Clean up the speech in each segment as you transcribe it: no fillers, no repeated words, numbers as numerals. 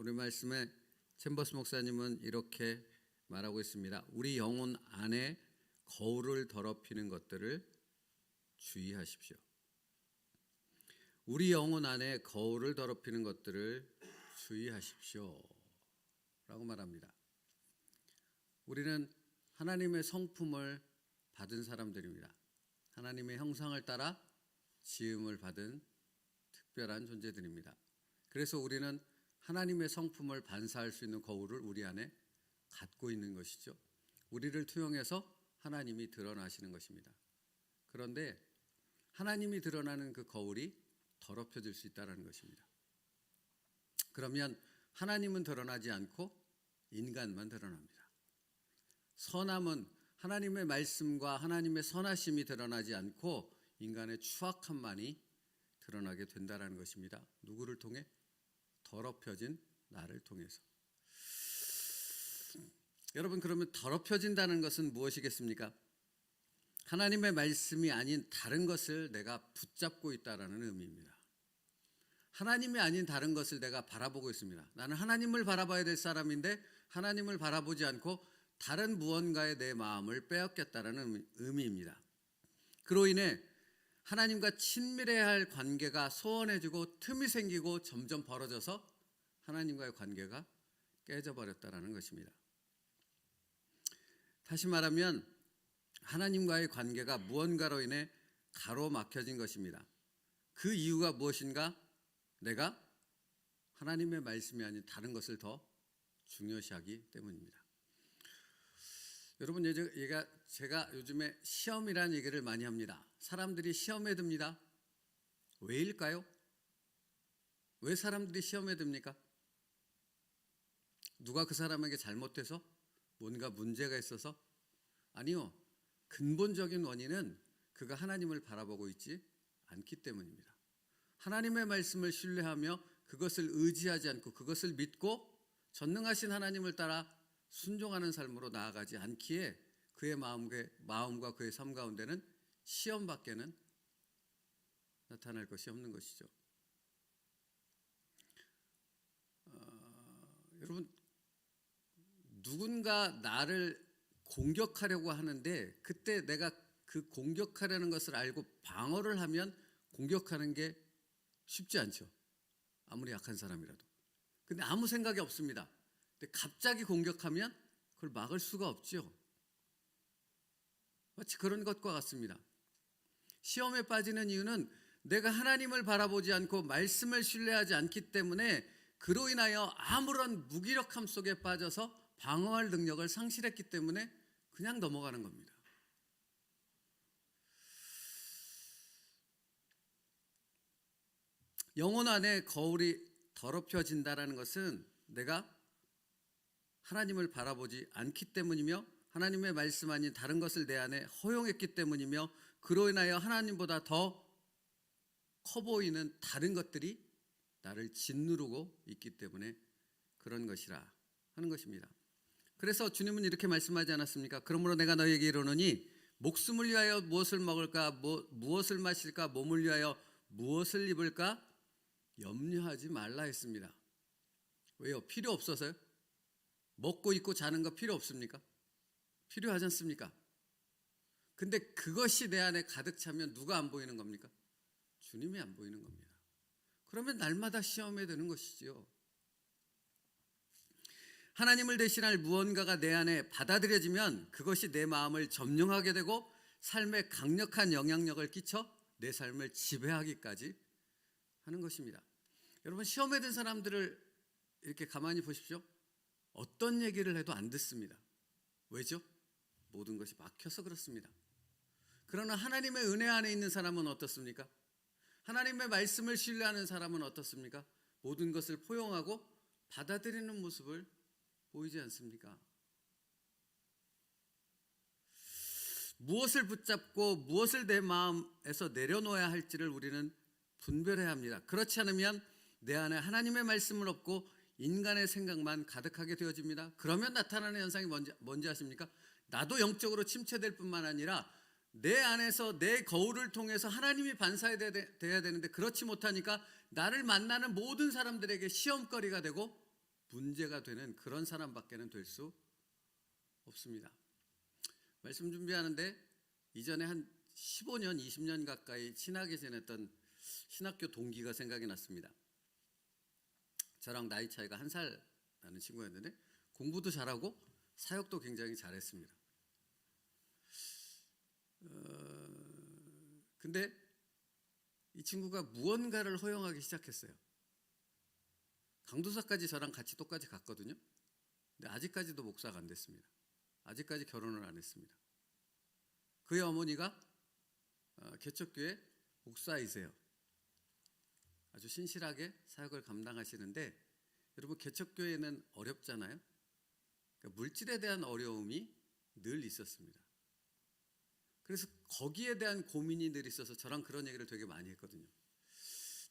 오늘 말씀에 챔버스 목사님은 이렇게 말하고 있습니다. 우리 영혼 안에 거울을 더럽히는 것들을 주의하십시오. 우리 영혼 안에 거울을 더럽히는 것들을 주의하십시오 라고 말합니다. 우리는 하나님의 성품을 받은 사람들입니다. 하나님의 형상을 따라 지음을 받은 특별한 존재들입니다. 그래서 우리는 하나님의 성품을 반사할 수 있는 거울을 우리 안에 갖고 있는 것이죠. 우리를 투영해서 하나님이 드러나시는 것입니다. 그런데 하나님이 드러나는 그 거울이 더럽혀질 수 있다는 것입니다. 그러면 하나님은 드러나지 않고 인간만 드러납니다. 선함은 하나님의 말씀과 하나님의 선하심이 드러나지 않고 인간의 추악함만이 드러나게 된다는 것입니다. 누구를 통해? 더럽혀진 나를 통해서. 여러분, 그러면 더럽혀진다는 것은 무엇이겠습니까? 하나님의 말씀이 아닌 다른 것을 내가 붙잡고 있다는 의미입니다. 하나님이 아닌 다른 것을 내가 바라보고 있습니다. 나는 하나님을 바라봐야 될 사람인데 하나님을 바라보지 않고 다른 무언가에 내 마음을 빼앗겼다는 의미입니다. 그로 인해 하나님과 친밀해야 할 관계가 소원해지고 틈이 생기고 점점 벌어져서 하나님과의 관계가 깨져버렸다는 것입니다. 다시 말하면 하나님과의 관계가 무언가로 인해 가로막혀진 것입니다. 그 이유가 무엇인가? 내가 하나님의 말씀이 아닌 다른 것을 더 중요시하기 때문입니다. 여러분, 제가 요즘에 시험이라는 얘기를 많이 합니다. 사람들이 시험에 듭니다. 왜일까요? 왜 사람들이 시험에 듭니까? 누가 그 사람에게 잘못해서? 뭔가 문제가 있어서? 아니요. 근본적인 원인은 그가 하나님을 바라보고 있지 않기 때문입니다. 하나님의 말씀을 신뢰하며 그것을 의지하지 않고 그것을 믿고 전능하신 하나님을 따라 순종하는 삶으로 나아가지 않기에 그의 마음과 그의 삶 가운데는 시험밖에는 나타날 것이 없는 것이죠. 여러분, 누군가 나를 공격하려고 하는데 그때 내가 그 공격하려는 것을 알고 방어를 하면 공격하는 게 쉽지 않죠. 아무리 약한 사람이라도. 근데 아무 생각이 없습니다. 근데 갑자기 공격하면 그걸 막을 수가 없죠. 마치 그런 것과 같습니다. 시험에 빠지는 이유는 내가 하나님을 바라보지 않고 말씀을 신뢰하지 않기 때문에 그로 인하여 아무런 무기력함 속에 빠져서 방어할 능력을 상실했기 때문에 그냥 넘어가는 겁니다. 영혼 안에 거울이 더럽혀진다는 것은 내가 하나님을 바라보지 않기 때문이며 하나님의 말씀 아닌 다른 것을 내 안에 허용했기 때문이며 그로 인하여 하나님보다 더 커 보이는 다른 것들이 나를 짓누르고 있기 때문에 그런 것이라 하는 것입니다. 그래서 주님은 이렇게 말씀하지 않았습니까? 그러므로 내가 너희에게 이르노니 목숨을 위하여 무엇을 먹을까, 무엇을 마실까, 몸을 위하여 무엇을 입을까 염려하지 말라 했습니다. 왜요? 필요 없어서요? 먹고 입고 자는 거 필요 없습니까? 필요하지 않습니까? 근데 그것이 내 안에 가득 차면 누가 안 보이는 겁니까? 주님이 안 보이는 겁니다. 그러면 날마다 시험에 드는 것이지요. 하나님을 대신할 무언가가 내 안에 받아들여지면 그것이 내 마음을 점령하게 되고 삶에 강력한 영향력을 끼쳐 내 삶을 지배하기까지 하는 것입니다. 여러분, 시험에 든 사람들을 이렇게 가만히 보십시오. 어떤 얘기를 해도 안 듣습니다. 왜죠? 모든 것이 막혀서 그렇습니다. 그러나 하나님의 은혜 안에 있는 사람은 어떻습니까? 하나님의 말씀을 신뢰하는 사람은 어떻습니까? 모든 것을 포용하고 받아들이는 모습을 보이지 않습니까? 무엇을 붙잡고 무엇을 내 마음에서 내려놓아야 할지를 우리는 분별해야 합니다. 그렇지 않으면 내 안에 하나님의 말씀을 없고 인간의 생각만 가득하게 되어집니다. 그러면 나타나는 현상이 뭔지 아십니까? 나도 영적으로 침체될 뿐만 아니라 내 안에서 내 거울을 통해서 하나님이 반사돼야 되는데 그렇지 못하니까 나를 만나는 모든 사람들에게 시험거리가 되고 문제가 되는 그런 사람밖에는 될 수 없습니다. 말씀 준비하는데 이전에 한 15년, 20년 가까이 친하게 지냈던 신학교 동기가 생각이 났습니다. 저랑 나이 차이가 1살 나는 친구였는데 공부도 잘하고 사역도 굉장히 잘했습니다. 근데 이 친구가 무언가를 허용하기 시작했어요. 강도사까지 저랑 같이 똑같이 갔거든요. 근데 아직까지도 목사가 안 됐습니다. 아직까지 결혼을 안 했습니다. 그의 어머니가 개척교회 목사이세요. 아주 신실하게 사역을 감당하시는데 여러분 개척교회는 어렵잖아요. 그러니까 물질에 대한 어려움이 늘 있었습니다. 그래서 거기에 대한 고민이 늘 있어서 저랑 그런 얘기를 되게 많이 했거든요.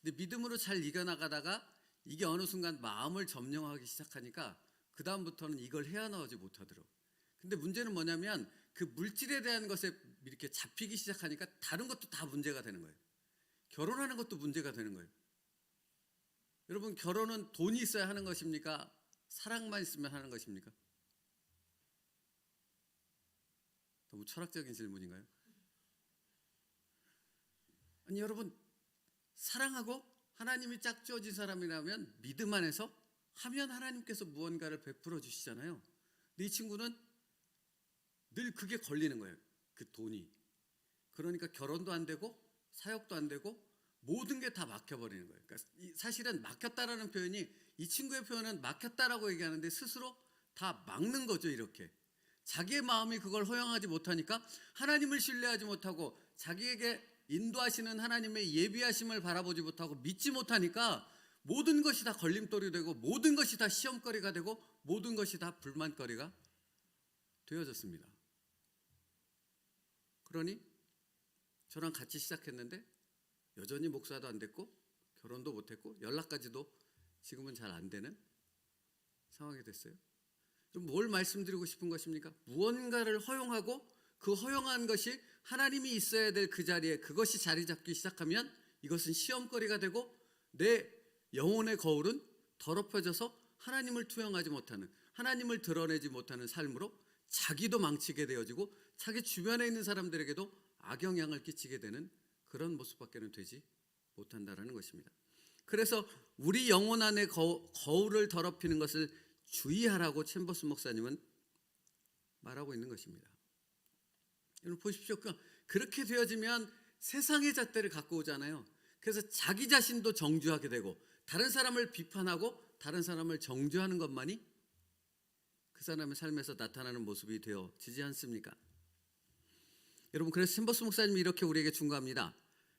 근데 믿음으로 잘 이겨나가다가 이게 어느 순간 마음을 점령하기 시작하니까 그 다음부터는 이걸 헤어나오지 못하더라고요. 근데 문제는 뭐냐면 그 물질에 대한 것에 이렇게 잡히기 시작하니까 다른 것도 다 문제가 되는 거예요. 결혼하는 것도 문제가 되는 거예요. 여러분 결혼은 돈이 있어야 하는 것입니까? 사랑만 있으면 하는 것입니까? 너무 철학적인 질문인가요? 아니 여러분 사랑하고 하나님이 짝지어진 사람이라면 믿음 안에서 하면 하나님께서 무언가를 베풀어 주시잖아요. 근데 이 친구는 늘 그게 걸리는 거예요. 그 돈이. 그러니까 결혼도 안 되고 사역도 안 되고 모든 게 다 막혀버리는 거예요. 그러니까 사실은 막혔다라는 표현이 이 친구의 표현은 막혔다라고 얘기하는데 스스로 다 막는 거죠. 이렇게 자기의 마음이 그걸 허용하지 못하니까 하나님을 신뢰하지 못하고 자기에게 인도하시는 하나님의 예비하심을 바라보지 못하고 믿지 못하니까 모든 것이 다 걸림돌이 되고 모든 것이 다 시험거리가 되고 모든 것이 다 불만거리가 되어졌습니다. 그러니 저랑 같이 시작했는데 여전히 목사도 안 됐고 결혼도 못했고 연락까지도 지금은 잘 안 되는 상황이 됐어요. 좀 뭘 말씀드리고 싶은 것입니까? 무언가를 허용하고 그 허용한 것이 하나님이 있어야 될 그 자리에 그것이 자리 잡기 시작하면 이것은 시험거리가 되고 내 영혼의 거울은 더럽혀져서 하나님을 투영하지 못하는, 하나님을 드러내지 못하는 삶으로 자기도 망치게 되어지고 자기 주변에 있는 사람들에게도 악영향을 끼치게 되는 그런 모습밖에는 되지 못한다라는 것입니다. 그래서 우리 영혼 안의 거울을 더럽히는 것을 주의하라고 챔버스 목사님은 말하고 있는 것입니다. 여러분 보십시오. 그렇게 되어지면 세상의 잣대를 갖고 오잖아요. 그래서 자기 자신도 정죄하게 되고 다른 사람을 비판하고 다른 사람을 정죄하는 것만이 그 사람의 삶에서 나타나는 모습이 되어지지 않습니까? 여러분 그래서 챔버스 목사님이 이렇게 우리에게 충고합니다.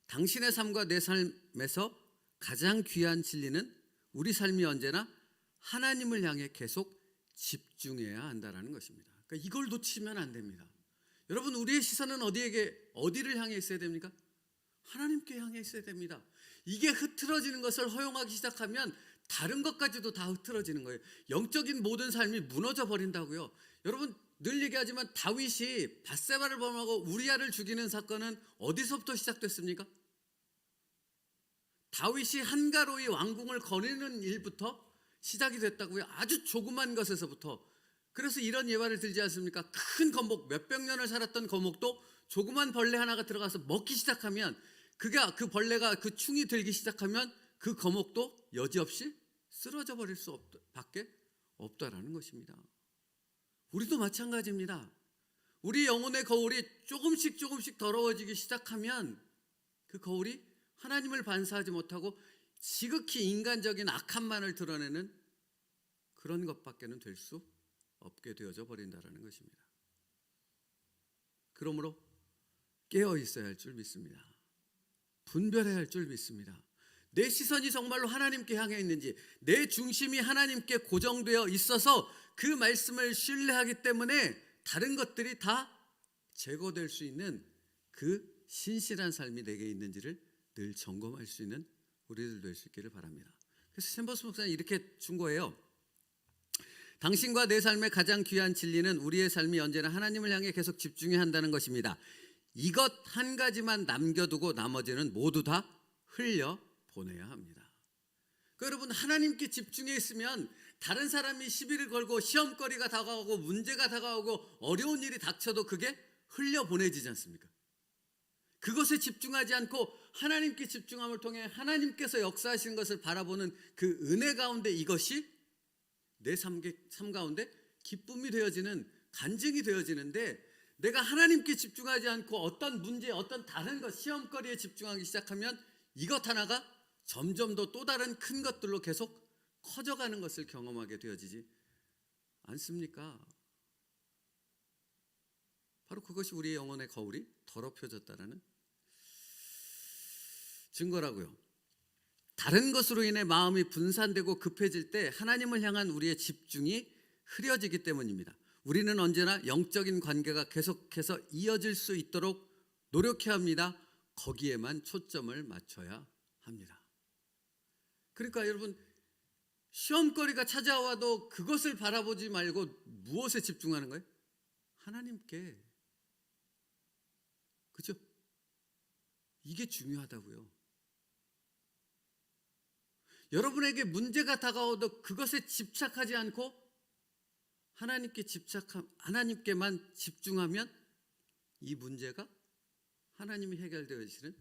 당신의 삶과 내 삶에서 가장 귀한 진리는 우리 삶이 언제나 하나님을 향해 계속 집중해야 한다는 것입니다. 그러니까 이걸 놓치면 안 됩니다. 여러분 우리의 시선은 어디를 향해 있어야 됩니까? 하나님께 향해 있어야 됩니다. 이게 흐트러지는 것을 허용하기 시작하면 다른 것까지도 다 흐트러지는 거예요. 영적인 모든 삶이 무너져 버린다고요. 여러분 늘 얘기하지만 다윗이 밧세바를 범하고 우리아를 죽이는 사건은 어디서부터 시작됐습니까? 다윗이 한가로이 왕궁을 거느리는 일부터 시작이 됐다고요. 아주 조그만 것에서부터. 그래서 이런 예화를 들지 않습니까? 큰 거목, 몇백 년을 살았던 거목도 조그만 벌레 하나가 들어가서 먹기 시작하면 그 벌레가 그 충이 들기 시작하면 그 거목도 여지없이 쓰러져 버릴 수밖에 없다라는 것입니다. 우리도 마찬가지입니다. 우리 영혼의 거울이 조금씩 더러워지기 시작하면 그 거울이 하나님을 반사하지 못하고 지극히 인간적인 악함만을 드러내는 그런 것밖에는 될 수 없게 되어져 버린다라는 것입니다. 그러므로 깨어 있어야 할 줄 믿습니다. 분별해야 할 줄 믿습니다. 내 시선이 정말로 하나님께 향해 있는지, 내 중심이 하나님께 고정되어 있어서 그 말씀을 신뢰하기 때문에 다른 것들이 다 제거될 수 있는 그 신실한 삶이 내게 있는지를 늘 점검할 수 있는 우리들 될 수 있기를 바랍니다. 그래서 챔버스 목사님 이렇게 충고해요. 당신과 내 삶의 가장 귀한 진리는 우리의 삶이 언제나 하나님을 향해 계속 집중해야 한다는 것입니다. 이것 한 가지만 남겨두고 나머지는 모두 다 흘려보내야 합니다. 그러니까 여러분 하나님께 집중해 있으면 다른 사람이 시비를 걸고 시험거리가 다가오고 문제가 다가오고 어려운 일이 닥쳐도 그게 흘려보내지지 않습니까? 그것에 집중하지 않고 하나님께 집중함을 통해 하나님께서 역사하시는 것을 바라보는 그 은혜 가운데 이것이 내 삶 가운데 기쁨이 되어지는, 간증이 되어지는데, 내가 하나님께 집중하지 않고 어떤 문제, 어떤 다른 것, 시험거리에 집중하기 시작하면 이것 하나가 점점 더 또 다른 큰 것들로 계속 커져가는 것을 경험하게 되어지지 않습니까? 바로 그것이 우리의 영혼의 거울이 더럽혀졌다는 증거라고요. 다른 것으로 인해 마음이 분산되고 급해질 때 하나님을 향한 우리의 집중이 흐려지기 때문입니다. 우리는 언제나 영적인 관계가 계속해서 이어질 수 있도록 노력해야 합니다. 거기에만 초점을 맞춰야 합니다. 그러니까 여러분, 시험거리가 찾아와도 그것을 바라보지 말고 무엇에 집중하는 거예요? 하나님께. 그죠? 이게 중요하다고요. 여러분에게 문제가 다가와도 그것에 집착하지 않고 하나님께만 집중하면 이 문제가 하나님이 해결되어지는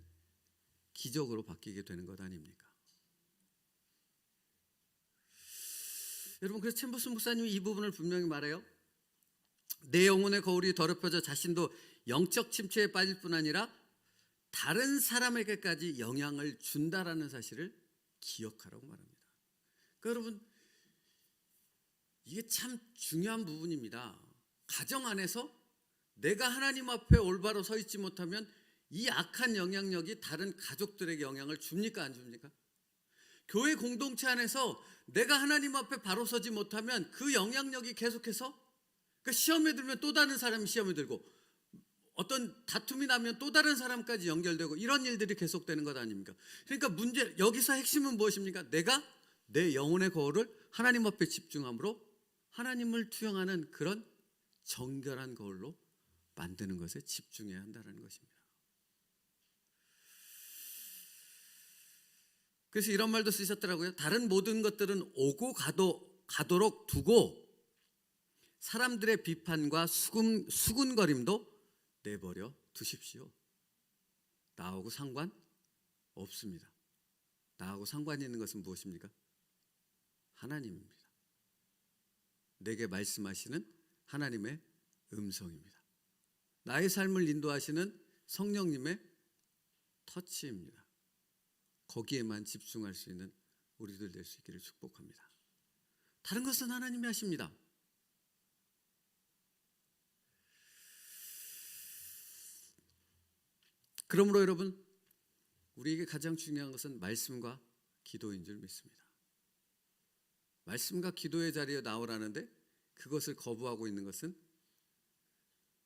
기적으로 바뀌게 되는 것 아닙니까? 여러분, 그래서 챔버스 목사님이 이 부분을 분명히 말해요. 내 영혼의 거울이 더럽혀져 자신도 영적 침체에 빠질 뿐 아니라 다른 사람에게까지 영향을 준다라는 사실을 기억하라고 말합니다. 그러니까 여러분, 이게 참 중요한 부분입니다. 가정 안에서 내가 하나님 앞에 올바로 서 있지 못하면 이 악한 영향력이 다른 가족들에게 영향을 줍니까, 안 줍니까? 교회 공동체 안에서 내가 하나님 앞에 바로 서지 못하면 그 영향력이 계속해서, 그러니까 시험에 들면 또 다른 사람이 시험에 들고, 어떤 다툼이 나면 또 다른 사람까지 연결되고, 이런 일들이 계속되는 것 아닙니까? 그러니까 여기서 핵심은 무엇입니까? 내가 내 영혼의 거울을 하나님 앞에 집중함으로 하나님을 투영하는 그런 정결한 거울로 만드는 것에 집중해야 한다는 것입니다. 그래서 이런 말도 쓰셨더라고요. 다른 모든 것들은 오고 가도록 두고 사람들의 비판과 수군거림도 내버려 두십시오. 나하고 상관 없습니다. 나하고 상관이 있는 것은 무엇입니까? 하나님입니다. 내게 말씀하시는 하나님의 음성입니다. 나의 삶을 인도하시는 성령님의 터치입니다. 거기에만 집중할 수 있는 우리들 될 수 있기를 축복합니다. 다른 것은 하나님이 하십니다. 그러므로 여러분, 우리에게 가장 중요한 것은 말씀과 기도인 줄 믿습니다. 말씀과 기도의 자리에 나오라는데 그것을 거부하고 있는 것은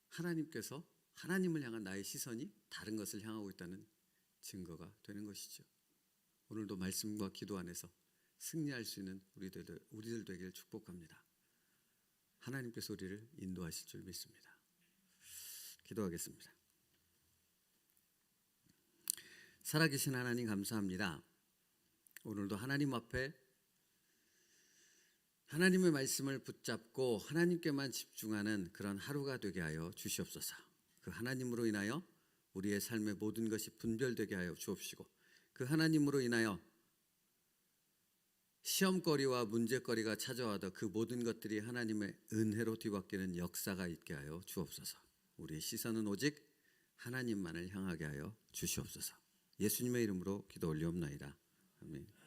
하나님께서 하나님을 향한 나의 시선이 다른 것을 향하고 있다는 증거가 되는 것이죠. 오늘도 말씀과 기도 안에서 승리할 수 있는 우리들 되기를 축복합니다. 하나님께서 우리를 인도하실 줄 믿습니다. 기도하겠습니다. 살아계신 하나님, 감사합니다. 오늘도 하나님 앞에 하나님의 말씀을 붙잡고 하나님께만 집중하는 그런 하루가 되게 하여 주시옵소서. 그 하나님으로 인하여 우리의 삶의 모든 것이 분별되게 하여 주옵시고, 그 하나님으로 인하여 시험거리와 문제거리가 찾아와도 그 모든 것들이 하나님의 은혜로 뒤바뀌는 역사가 있게 하여 주옵소서. 우리의 시선은 오직 하나님만을 향하게 하여 주시옵소서. 예수님의 이름으로 기도 올리옵나이다. 아멘.